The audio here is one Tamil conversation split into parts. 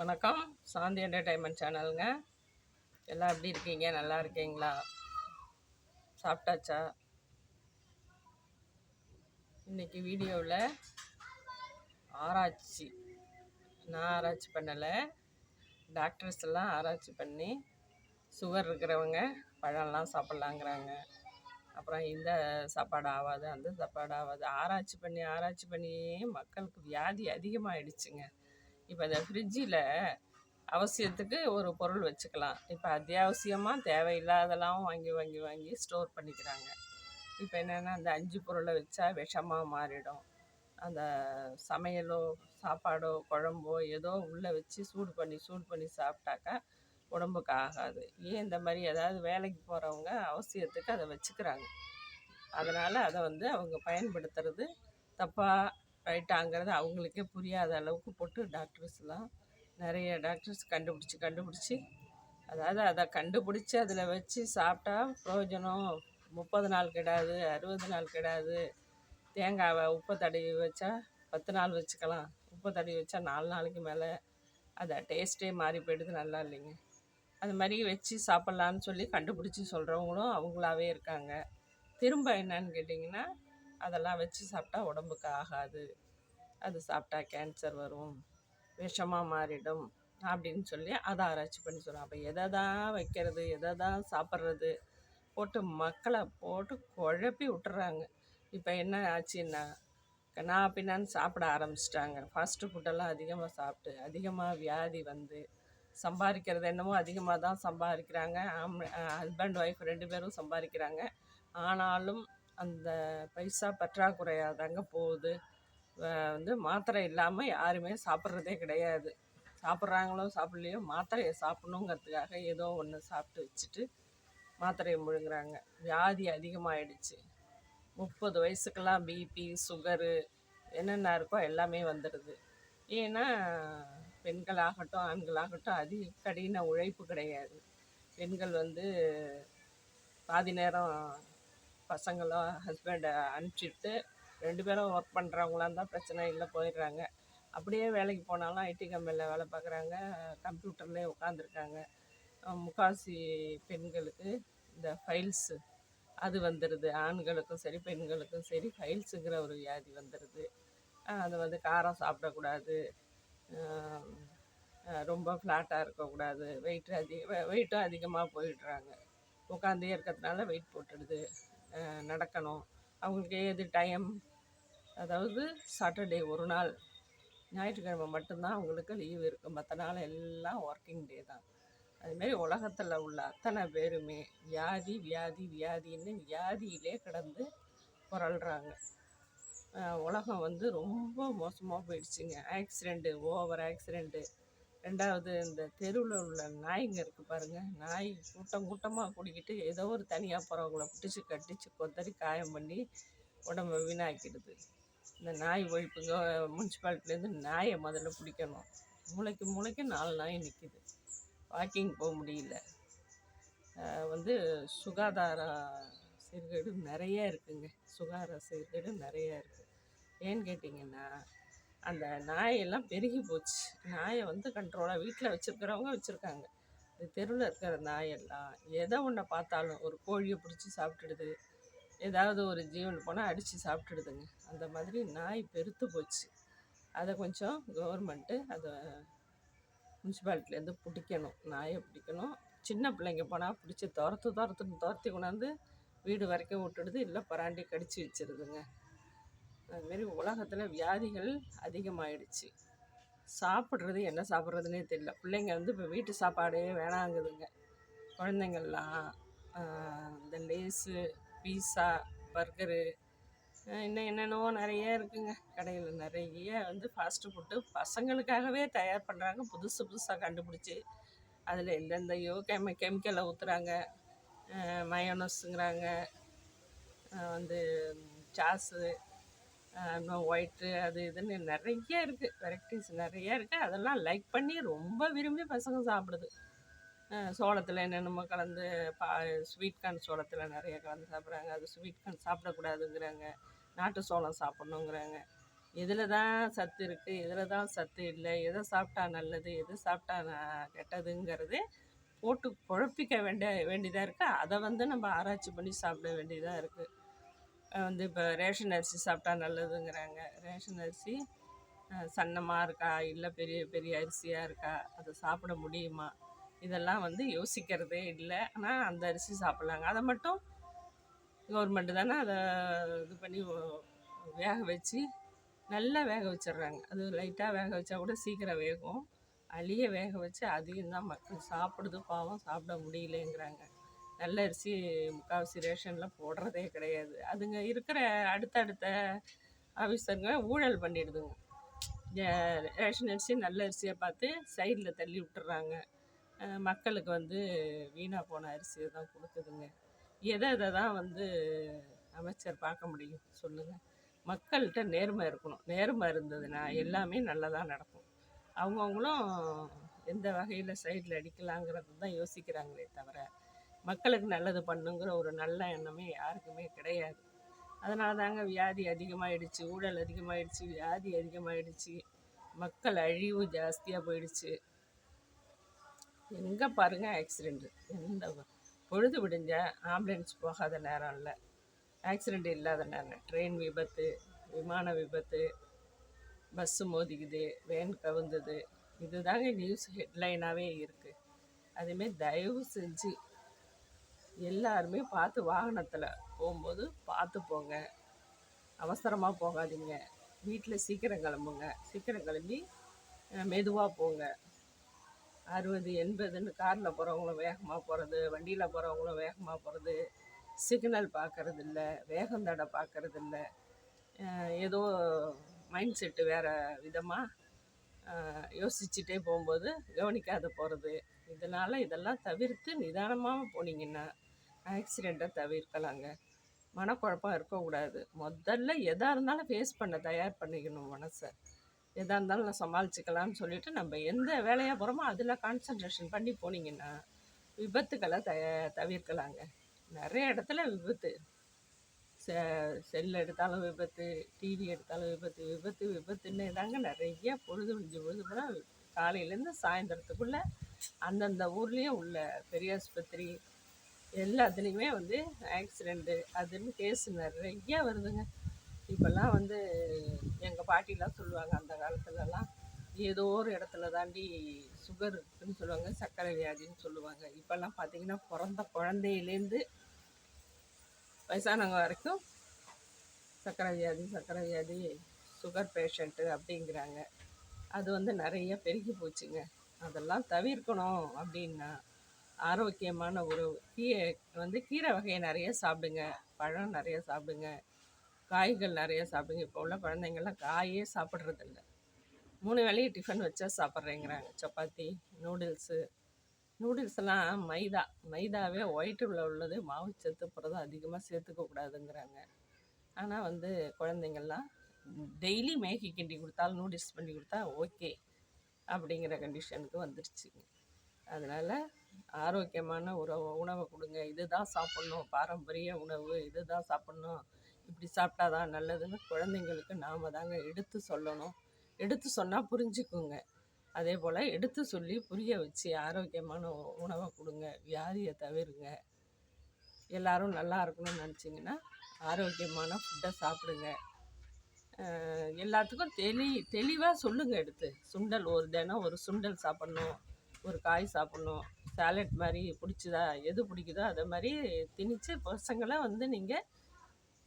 வணக்கம். சாந்தி என்டர்டைன்மெண்ட் சேனலுங்க. எல்லாம் எப்படி இருக்கீங்க? நல்லா இருக்கீங்களா? சாப்பிட்டாச்சா? இன்றைக்கி வீடியோவில் ஆராய்ச்சி, நான் ஆராய்ச்சி பண்ணலை, டாக்டர்ஸ் எல்லாம் ஆராய்ச்சி பண்ணி சுகர் இருக்கிறவங்க பழம்லாம் சாப்பிட்லாங்கிறாங்க. அப்புறம் இந்த சாப்பாடு ஆகாது, அந்த சாப்பாடு ஆகாது, ஆராய்ச்சி பண்ணியே மக்களுக்கு வியாதி அதிகமாகிடுச்சுங்க. இப்போ இந்த ஃப்ரிட்ஜில் அவசியத்துக்கு ஒரு பொருள் வச்சுக்கலாம். இப்போ அத்தியாவசியமாக தேவையில்லாதெல்லாம் வாங்கி ஸ்டோர் பண்ணிக்கிறாங்க. இப்போ என்னென்னா அந்த 5 பொருளை வச்சா விஷமாக மாறிடும். அந்த சமையலோ சாப்பாடோ குழம்போ ஏதோ உள்ளே வச்சு சூடு பண்ணி சாப்பிட்டாக்கா உடம்புக்கு ஆகாது. ஏன் இந்த மாதிரி ஏதாவது வேலைக்கு போகிறவங்க அவசியத்துக்கு அதை வச்சுக்கிறாங்க. அதனால் அதை அவங்க பயன்படுத்துறது தப்பாக ரைட்டாங்கிறது அவங்களுக்கே புரியாத அளவுக்கு போட்டு டாக்டர்ஸ்லாம் நிறைய டாக்டர்ஸ் கண்டுபிடிச்சி அதாவது அதை கண்டுபிடிச்சி அதில் வச்சு சாப்பிட்டா பிரயோஜனம் 30 நாள் கெடாது, 60 நாள் கெடாது. தேங்காவை உப்பை தடவி வச்சா 10 நாள் வச்சுக்கலாம், உப்பை தடவி வச்சா 4 நாளைக்கு மேலே அதை டேஸ்ட்டே மாறி போய்டுது, நல்லா இல்லைங்க. அது மாதிரி வச்சு சாப்பிட்லான்னு சொல்லி கண்டுபிடிச்சி சொல்கிறவங்களும் அவங்களாவே இருக்காங்க. திரும்ப என்னன்னு கேட்டிங்கன்னா, அதெல்லாம் வச்சு சாப்பிட்டா உடம்புக்கு ஆகாது, அது சாப்பிட்டா கேன்சர் வரும், விஷமாக மாறிடும் அப்படின்னு சொல்லி அதை ஆராய்ச்சி பண்ணி சொல்கிறோம். அப்போ எதை தான் வைக்கிறது, எதை தான் சாப்பிட்றது போட்டு மக்களை போட்டு குழப்பி விட்டுறாங்க. இப்போ என்ன ஆச்சுன்னா, நான் பின்னான்னு சாப்பிட ஆரம்பிச்சிட்டாங்க. ஃபாஸ்ட்டு ஃபுட்டெல்லாம் அதிகமாக சாப்பிட்டு அதிகமாக வியாதி வந்து சம்பாதிக்கிறது என்னமோ அதிகமாக தான் சம்பாதிக்கிறாங்க. ஹஸ்பண்ட் ஒய்ஃப் 2 பேரும் சம்பாதிக்கிறாங்க. ஆனாலும் அந்த பைசா பற்றாக்குறையாக தாங்க போகுது. மாத்திரை இல்லாமல் யாருமே சாப்பிட்றதே கிடையாது. சாப்பிட்றாங்களோ சாப்பிட்லையோ மாத்திரையை சாப்பிட்ணுங்கிறதுக்காக ஏதோ ஒன்று சாப்பிட்டு வச்சுட்டு மாத்திரையை முழுங்குறாங்க. வியாதி அதிகமாகிடுச்சு. 30 வயசுக்கெல்லாம் பிபி, சுகரு என்னென்ன இருக்கோ எல்லாமே வந்துடுது. ஏன்னா பெண்களாகட்டும் ஆண்களாகட்டும் கடின உழைப்பு கிடையாது. பெண்கள் பாதி நேரம் பசங்களோ ஹஸ்பண்டை அனுப்பிச்சிட்டு 2 பேரும் ஒர்க் பண்ணுறவங்களாம் இருந்தால் பிரச்சனை இல்லை, போயிடுறாங்க. அப்படியே வேலைக்கு போனாலும் ஐடி கம்பெனியில் வேலை பார்க்குறாங்க, கம்ப்யூட்டர்லேயே உட்காந்துருக்காங்க. முக்கால்வாசி பெண்களுக்கு இந்த ஃபைல்ஸு அது வந்துடுது. ஆண்களுக்கும் சரி பெண்களுக்கும் சரி ஃபைல்ஸுங்கிற ஒரு வியாதி வந்துடுது. அது காரம் சாப்பிடக்கூடாது, ரொம்ப ஃப்ளாட்டாக இருக்கக்கூடாது, வெயிட்டும் அதிகமாக போயிடுறாங்க. உட்காந்தே இருக்கிறதுனால வெயிட் போட்டுடுது. நடக்கணும், அவங்களுக்கு ஏது டைம், அதாவது சாட்டர்டே ஒரு நாள் ஞாயிற்றுக்கிழமை மட்டும்தான் அவங்களுக்கு லீவு இருக்குது, மற்ற நாள் எல்லாம் ஒர்க்கிங் டே தான். அதுமாரி உலகத்தில் உள்ள அத்தனை பேருமே வியாதின்னு வியாதியிலே கிடந்து புரள்றாங்க. உலகம் ரொம்ப மோசமாக போயிடுச்சுங்க. Accident, over accident. 2வது இந்த தெருவில் உள்ள நாய்ங்க இருக்குது பாருங்கள், நாய் கூட்டமாக கூட்டிக்கிட்டு ஏதோ ஒரு தனியாக போகிறவங்கள பிடிச்சி கட்டிச்சு கொத்தரி காயம் பண்ணி உடம்பை வீணாக்கிடுது. இந்த நாய் ஒழிப்புங்க முனிசிபாலிட்டிலேருந்து நாயை முதல்ல பிடிக்கணும். மூளைக்கு 4 நாய் நிற்கிது, வாக்கிங் போக முடியல. சுகாதார சீர்கேடு நிறைய இருக்குங்க. சுகாதார சீர்கேடு நிறைய இருக்குது. ஏன்னு கேட்டிங்கன்னா, அந்த நாயெல்லாம் பெருகி போச்சு. நாயை கண்ட்ரோலாக வீட்டில் வச்சுருக்கிறவங்க வச்சுருக்காங்க. இந்த தெருவில் இருக்கிற நாயெல்லாம் எதை ஒன்றை பார்த்தாலும் ஒரு கோழியை பிடிச்சி சாப்பிட்டுடுது, ஏதாவது ஒரு ஜீவன் போனால் அடித்து சாப்பிட்டுடுதுங்க. அந்த மாதிரி நாய் பெருத்து போச்சு. அதை கொஞ்சம் கவர்மெண்ட்டு அதை முனிசிபாலிட்டிலேருந்து பிடிக்கணும், நாயை பிடிக்கணும். சின்ன பிள்ளைங்க போனால் பிடிச்சி துரத்தி கொண்டாந்து வீடு வரைக்கும் விட்டுடுது, இல்லை பராண்டி கடிச்சு வச்சிருதுங்க. அதுமாரி உலகத்தில் வியாதிகள் அதிகமாகிடுச்சு. சாப்பிட்றது என்ன சாப்பிட்றதுனே தெரியல. பிள்ளைங்க இப்போ வீட்டு சாப்பாடே வேணாங்குதுங்க. குழந்தைங்கள்லாம் இந்த லேஸு, பீஸா, பர்கரு, இன்னும் என்னென்னவோ நிறைய இருக்குங்க. கடையில் நிறைய ஃபாஸ்ட்டு ஃபுட்டு பசங்களுக்காகவே தயார் பண்ணுறாங்க. புதுசாக கண்டுபிடிச்சி அதில் எந்தெந்தையோ கெமிக்கலை ஊற்றுறாங்க. மயோனஸுங்கிறாங்க, சாஸு, இன்னும் ஒயிட்டு, அது இதுன்னு நிறைய இருக்குது, வெரைட்டிஸ் நிறைய இருக்குது. அதெல்லாம் லைக் பண்ணி ரொம்ப விரும்பி பசங்க சாப்பிடுது. சோளத்தில் என்னென்னமோ கலந்து ஸ்வீட் கார்ன் சோளத்தில் நிறைய கலந்து சாப்பிட்றாங்க. அது ஸ்வீட் கார்ன் சாப்பிடக்கூடாதுங்கிறாங்க, நாட்டு சோளம் சாப்பிட்ணுங்கிறாங்க. எதில் தான் சத்து இருக்குது, எதில் தான் சத்து இல்லை, எதை சாப்பிட்டா நல்லது, எது சாப்பிட்டா கெட்டதுங்கிறது போட்டு குழப்பிக்க வேண்டியதாக இருக்குது. அதை வந்து நம்ம ஆராய்ச்சி பண்ணி சாப்பிட வேண்டியதாக இருக்குது. வந்து இப்போ ரேஷன் அரிசி சாப்பிட்டா நல்லதுங்கிறாங்க. ரேஷன் அரிசி சன்னமாக இருக்கா, இல்லை பெரிய பெரிய அரிசியாக இருக்கா, அதை சாப்பிட முடியுமா, இதெல்லாம் வந்து யோசிக்கிறதே இல்லை. ஆனால் அந்த அரிசி சாப்பிட்லாங்க. அதை மட்டும் கவர்மெண்ட்டு தானே அதை இது பண்ணி வேக வச்சு நல்லா வேக வச்சிடுறாங்க. அது லைட்டாக வேக வச்சா கூட சீக்கிரம் வேகும். அழிய வேக வச்சு அதையும் தான் மக்கள் சாப்பிடுது. பாவம் சாப்பிட முடியலேங்கிறாங்க. நல்ல அரிசி முக்கால்வாசி ரேஷனில் போடுறதே கிடையாது. அதுங்க இருக்கிற அடுத்தடுத்த ஆஃபீஸருங்க ஊழல் பண்ணிடுதுங்க. ரேஷன் அரிசி நல்ல அரிசியை பார்த்து சைடில் தள்ளி விட்டுறாங்க. மக்களுக்கு வந்து வீணாக போன அரிசியை தான் கொடுக்குதுங்க. எதை தான் வந்து அமைச்சர் பார்க்க முடியும் சொல்லுங்கள்? மக்கள்கிட்ட நேர்மை இருக்கணும். நேர்மை இருந்ததுன்னா எல்லாமே நல்லதாக நடக்கும். அவங்கவுங்களும் எந்த வகையில் சைடில் அடிக்கலாங்கிறது தான் யோசிக்கிறாங்களே தவிர மக்களுக்கு நல்லது பண்ணுங்கிற ஒரு நல்ல எண்ணமே யாருக்குமே கிடையாது. அதனால தாங்க வியாதி அதிகமாகிடுச்சு, ஊழல் அதிகமாகிடுச்சு, வியாதி அதிகமாகிடுச்சு, மக்கள் அழிவு ஜாஸ்தியாக போயிடுச்சு. எங்கே பாருங்கள் ஆக்சிடெண்ட்டு. எந்த பொழுது விடிஞ்ச ஆம்புலன்ஸ் போகாத நேரம் இல்லை, ஆக்சிடெண்ட் இல்லாத நேரம். ட்ரெயின் விபத்து, விமான விபத்து, பஸ்ஸு மோதிக்குது, வேன் கவுந்தது, இதுதாங்க நியூஸ் ஹெட்லைனாகவே இருக்குது. அதேமாரி தயவு செஞ்சு எல்லாருமே பார்த்து வாகனத்தில் போகும்போது பார்த்து போங்க. அவசரமாக போகாதீங்க. வீட்டில் சீக்கிரம் கிளம்புங்க. சீக்கிரம் கிளம்பி மெதுவாக போங்க. 60 80ன்னு காரில் போகிறவங்களும் வேகமாக போகிறது, வண்டியில் போகிறவங்களும் வேகமாக போகிறது, சிக்னல் பார்க்கறதில்ல, வேகம் தடை பார்க்கறதில்ல. ஏதோ மைண்ட் செட்டு வேறு விதமாக யோசிச்சுட்டே போகும்போது கவனிக்காத போகிறது. இதெல்லாம் தவிர்த்து நிதானமாக போனீங்கன்னா ஆக்சிடெண்ட்டை தவிர்க்கலாங்க. மனக்குழப்பம் இருக்கக்கூடாது. முதல்ல எதாக இருந்தாலும் ஃபேஸ் பண்ண தயார் பண்ணிக்கணும் மனசை. எதாக இருந்தாலும் நான் சமாளிச்சுக்கலாம்னு சொல்லிவிட்டு நம்ம எந்த வேலையாக போகிறோமோ அதில் கான்சன்ட்ரேஷன் பண்ணி போனீங்கன்னா விபத்துக்களை தவிர்க்கலாங்க. நிறைய இடத்துல விபத்து, செல் எடுத்தாலும் விபத்து, டிவி எடுத்தாலும் விபத்து, விபத்து விபத்துன்னே தாங்க நிறைய பொழுது பூரா காலையிலேருந்து சாயந்தரத்துக்குள்ளே அந்தந்த ஊர்லேயும் உள்ள பெரியாஸ்பத்திரி எல்லாத்துலேயுமே வந்து ஆக்சிடெண்ட்டு அதுன்னு கேஸு நிறைய வருதுங்க. இப்போல்லாம் வந்து எங்கள் பாட்டிலாம் சொல்லுவாங்க, அந்த காலத்துலலாம் ஏதோ ஒரு இடத்துல தாண்டி சுகர் இருக்குதுன்னு சொல்லுவாங்க, சர்க்கரை வியாதின்னு சொல்லுவாங்க. இப்போல்லாம் பார்த்திங்கன்னா பிறந்த குழந்தையிலேருந்து வயசானவங்க வரைக்கும் சர்க்கரை வியாதி சுகர் பேஷண்ட்டு அப்படிங்கிறாங்க. அது வந்து நிறைய பெருகி போச்சுங்க. அதெல்லாம் தவிர்க்கணும் அப்படின்னா ஆரோக்கியமான உணவு, கீரை வகையை நிறைய சாப்பிடுங்க, பழம் நிறைய சாப்பிடுங்க, காய்கள் நிறைய சாப்பிடுங்க. இப்போ உள்ள குழந்தைங்கள்லாம் காயே சாப்பிட்றதில்ல. 3 வேளையும் டிஃபன் வச்சா சாப்பிட்றேங்கிறாங்க. சப்பாத்தி, நூடுல்ஸ்லாம் மைதாவே ஒயிட்டில் உள்ளது, மாவுச்சத்து புரதம் அதிகமாக சேர்த்துக்கக்கூடாதுங்கிறாங்க. ஆனால் வந்து குழந்தைங்கள்லாம் டெய்லி மேகி கிண்டி கொடுத்தாலும் நூடுல்ஸ் பண்ணி கொடுத்தா ஓகே அப்படிங்கிற கண்டிஷனுக்கு வந்துடுச்சுங்க. அதனால் ஆரோக்கியமான உணவை கொடுங்க. இது தான் சாப்பிட்ணும், பாரம்பரிய உணவு இது தான் சாப்பிட்ணும், இப்படி சாப்பிட்டா தான் நல்லதுன்னு குழந்தைங்களுக்கு நாம் தாங்க எடுத்து சொல்லணும். எடுத்து சொன்னால் புரிஞ்சுக்குங்க. அதே போல் எடுத்து சொல்லி புரிய வச்சு ஆரோக்கியமான உணவை கொடுங்க. வியாதியை தவிருங்க. எல்லோரும் நல்லா இருக்கணும்னு நினச்சிங்கன்னா ஆரோக்கியமான ஃபுட்டை சாப்பிடுங்க. எல்லாத்துக்கும் தெளிவாக சொல்லுங்கள். எடுத்து சுண்டல் தினம் ஒரு சுண்டல் சாப்பிட்ணும், ஒரு காய் சாப்பிட்ணும், சாலட் மாதிரி பிடிச்சதா எது பிடிக்குதோ அதை மாதிரி திணிச்சு பசங்களை வந்து நீங்கள்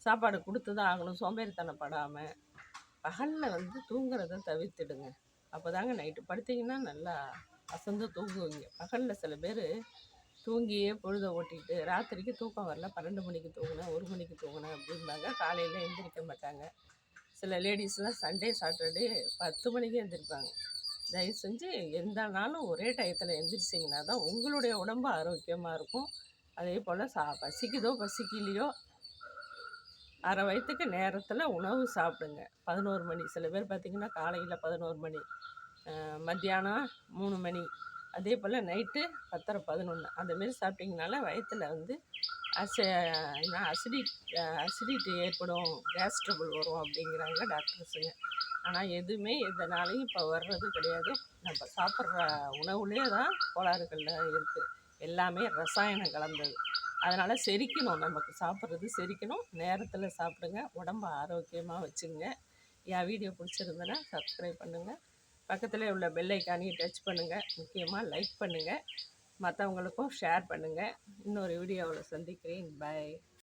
சாப்பாடு கொடுத்து தான் ஆகணும். சோம்பேறித்தனப்படாமல் பகலில் வந்து தூங்குறத தவிர்த்துடுங்க. அப்போ தாங்க நைட்டு படுத்திங்கன்னா நல்லா அசந்து தூங்குவீங்க. பகலில் சில பேர் தூங்கியே பொழுதை ஓட்டிகிட்டு ராத்திரிக்கு தூக்கம் வரல, 12 மணிக்கு தூங்கினேன், 1 மணிக்கு தூங்கினேன் அப்படிம்பாங்க. காலையில் எழுந்திரிக்க மாட்டாங்க. சில லேடிஸ்லாம் சண்டே சாட்டர்டே 10 மணிக்கு எழுந்திரிப்பாங்க. தயவு செஞ்சு எந்த நாளும் ஒரே டயத்தில் எழுந்திரிச்சிங்கன்னா தான் உங்களுடைய உடம்பு ஆரோக்கியமாக இருக்கும். அதே போல் பசிக்குதோ பசிக்கலையோ அரை வயிற்றுக்கு நேரத்தில் உணவு சாப்பிடுங்க. 11 மணி, சில பேர் பார்த்திங்கன்னா காலையில் 11 மணி, மத்தியானம் 3 மணி, அதே போல் நைட்டு 10:30 11 அந்தமாரி சாப்பிட்டிங்கனால வயிற்றில் வந்து அசிடிட்டி ஏற்படும், கேஸ் ட்ரபிள் வரும் அப்படிங்கிறாங்க டாக்டர்ஸுங்க. ஆனால் எதுவுமே இதனாலையும் இப்போ வர்றது கிடையாது. நம்ம சாப்பிட்ற உணவுலேயே தான் கோளாறுகள்லாம் இருக்குது. எல்லாமே ரசாயனம் கலந்தது. அதனால் செரிக்கணும், நமக்கு சாப்பிட்றது செரிக்கணும். நேரத்தில் சாப்பிடுங்க, உடம்ப ஆரோக்கியமாக வச்சுங்க. என் வீடியோ பிடிச்சிருந்தனா சப்ஸ்கிரைப் பண்ணுங்கள், பக்கத்தில் உள்ள பெல் ஐக்கானையும் டச் பண்ணுங்கள், முக்கியமாக லைக் பண்ணுங்கள், மற்றவங்களுக்கும் ஷேர் பண்ணுங்கள். இன்னொரு வீடியோவில் சந்திக்கிறேன். பை.